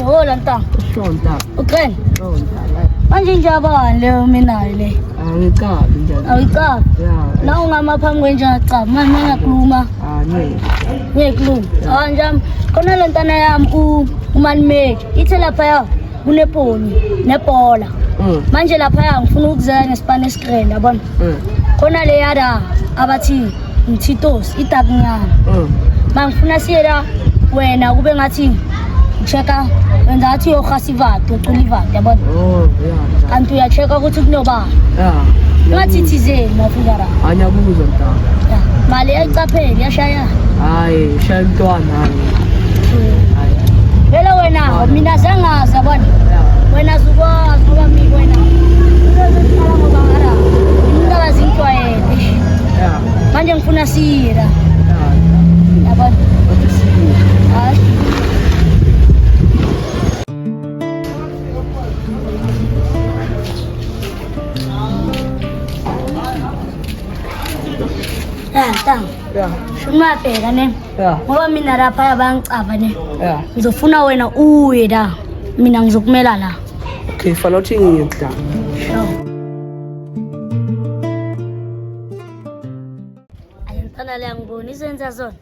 hola ntanga. Shonta. Uqhele. Shonta. Manje njabani leyo mina le? Angikabi njalo. Awuqaphi? Ya. Na ungamaphami kwenja cha manje ngiyakhuluma. Ngiyakhuluma. Njami khona le ntana yami uManmage ithe lapha ya kuneponi nebhola. Manje lapha ngifuna ukuzela ngesipane esigrand yabona. Khona le yada abathi Mthitos itakunyana. Mangifuna siyela wena kube ngathi checka wenza athi yokhasivato uculivato yabona. Yeah. Kanti uyacheka ukuthi kunoba. Ngathi thizeni mafika la. Anyabuzwa ntanga. Ya. Mali ecapheli yashaya. Hayi, shaya mntwana hayi. Vele wena mina zangaza yabona. Wena zukwazi ngoba mimi wena. Uzoqala ngoba ngara. Indaba zintwayele. Yeah. Manje ngifuna siyira. Yabona. Hayi. Ntanga. Yeah. Shuma bheka ne. Yeah. Ngoba mina lapha bayangicaba ne. Yeah. Ngizofuna wena uye la. Mina ngizokumela la. Okay, fana uthi ngiyentanga. Sure. Ayintana le ngibona izenza zona.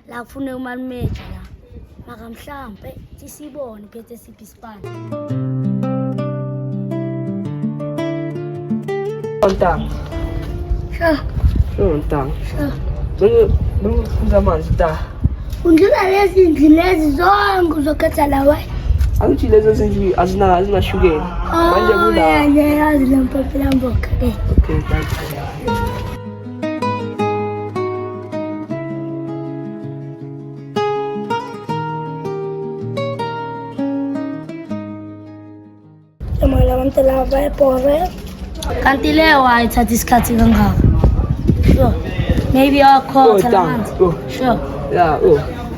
La kufune uManmage la. Maka mhlambe sisibone phethe siphi isipani. Ntanga. Sure. Ntanga. Sure. Bengizamanzi ta. Undlela lezi ndlelezi zonke uzokhetha la wayi. Angithi lezo zinji azina shukela. Manje kula. Yazi lempopela mboka. Okay, thank you. Yamala bantala bayipore. Kanti leyo ayithatha isikhathi kangaka. Sure. Maybe I'll call Talamanzi. Sure. Yeah,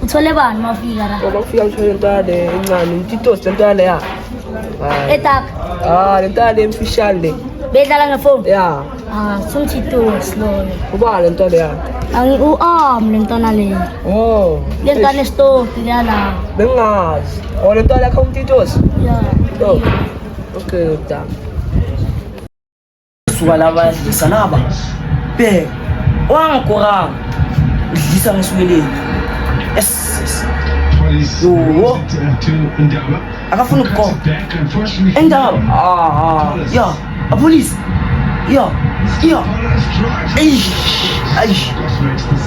Uthole bani mafika la? Mafika ngithole ntale encane, Mthitos ntale ya. Etaka. Le ntale emfishane le. Bedlala ngefoni? Yeah. Sumthitos lo. Uba le ntale ya. Le ntwana le. Oh. Le ntwana stop le la. Bengazi. Le ntale yakho Mthitos? Yeah. Oh. Okay, ta. Suka laba sanaba. Bheka. Wangikoranga. Udlisa ngisweleni. Yes. Yo. Akafuna ukukho. Endaba. Yeah. A police. Yeah. Eish.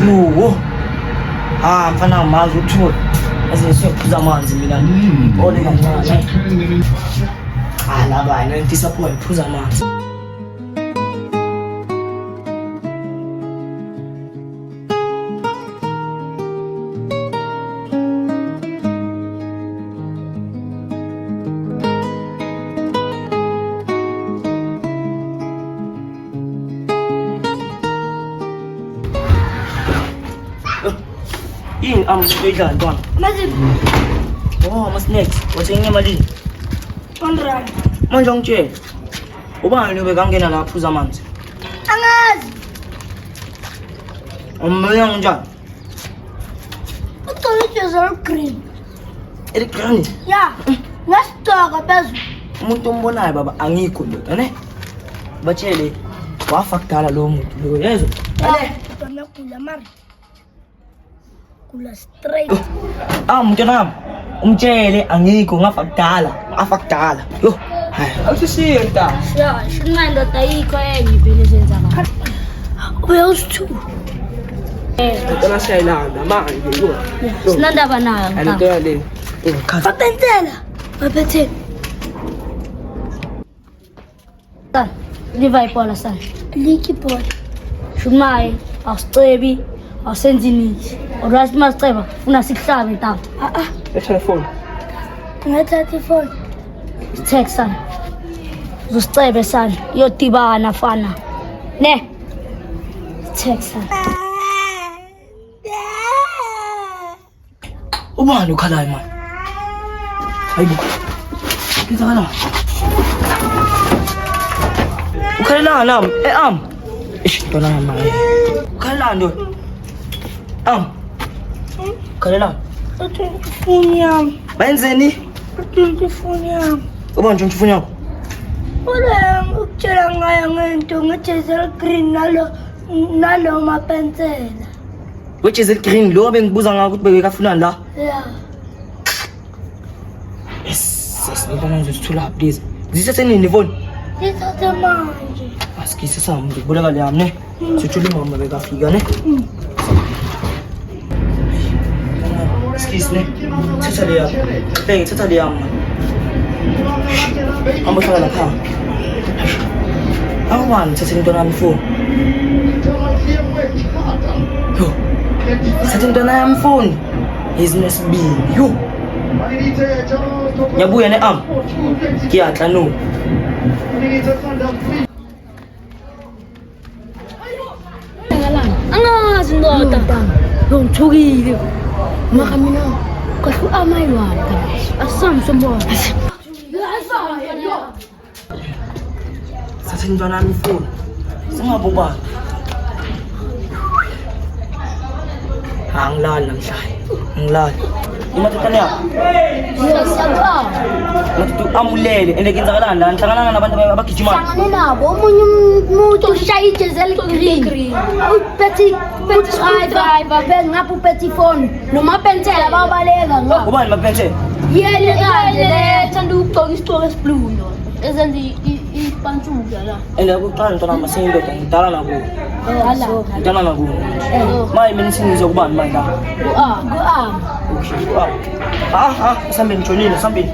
Yo. Mfana mazi uthola. Asesiyophuza amanzi mina. Ole kancane. Laba disappoint phuza amanzi. Yini amsipedla ntwana? Mas next. Wathenge malini? 100. Manje ngitshela. Ubani obekangena la phuza amanzi? Angazi. Umbona kanjani? Ugqoke ijazi green. Eligrani. Ya. Ngasitoka phezulu. Umuntu ombonayo baba angikho ndoda ne? Batshele wafa kudala lo muntu lo yezwa. Yale. Kula mari. Kula straight. Mntwana umtshele angikho ngafa kudala. Afa kudala. Yo. Awusisiye ntanga. Ya, shina ndoda yikho enye vele zenza ngakho. Uyawusithu. Ngicela siyayilanda manje yo. Sinandaba nayo ntanga. Anto le. Bapentela. Baphethe. Liva ipola sana. Liki ipola. Shumayi, awusicebi, awusenzi nithi. Olwazi masiceba, funa sikuhlabe ntanga. Telefoni. Ngathatha ifoni. Text sana. Uzosicebe sana. Yodibana fana. Ne. Text sana. Ubani ukhalayo manje? Hayibo. Ngizakala. Ukhalela nami, Dona mama. Ukhalela ndo. Ukhalela. Foni yami. Benzeni? Telefoni yami. Uba nje umfuni yakho. Wala ukutshela ngayo ngento nge-diesel green nalo mapensela. Which is it green? Lo bengibuza ngakho ukuthi bekafuna la. Ya. Yes, sesibona ngizosithola please. Zisesenini phone? Ithathe manje. Asikise sami ngikubuleka le yami ne. Sithule mama bekafika ne. Excuse me. Thatha le yami. Bheke thatha le yami. Hamba hlala lapha. Awani thatha intwana yami phone. Yo. Thatha intwana yami phone. Izinesibili. Yo. Ngiyabuya ne-arm. Ngiyatla no. Angazi ndoda. Ngithukile. Maka mina kahle amayilwana kahle. Asamsombona. Thatha intwana yami phone. Singabobani. Angilali namhlanje. Ngilali. Imathutane yakho. Siyabona. Mathutu amulele ende kenzakalani la ngihlangana nabantu abagijimayo. Hlangane nabo omunye umuntu ushaya i-diesel green. Upethi driver ngapha upethi phone noma pensela babaleka ngapha. Ubani maphethe? Yele kanje le thanda ukugcoka isigqoko esiblue no. Ezenza ipantshuka la. Ende akuqala ntwana masendoda ngidala nakuwe. Hala. Ngidala nakuwe. Maye mina singizwa kubani manje la? Ku-arm. Ushambe nitshonile sambeni.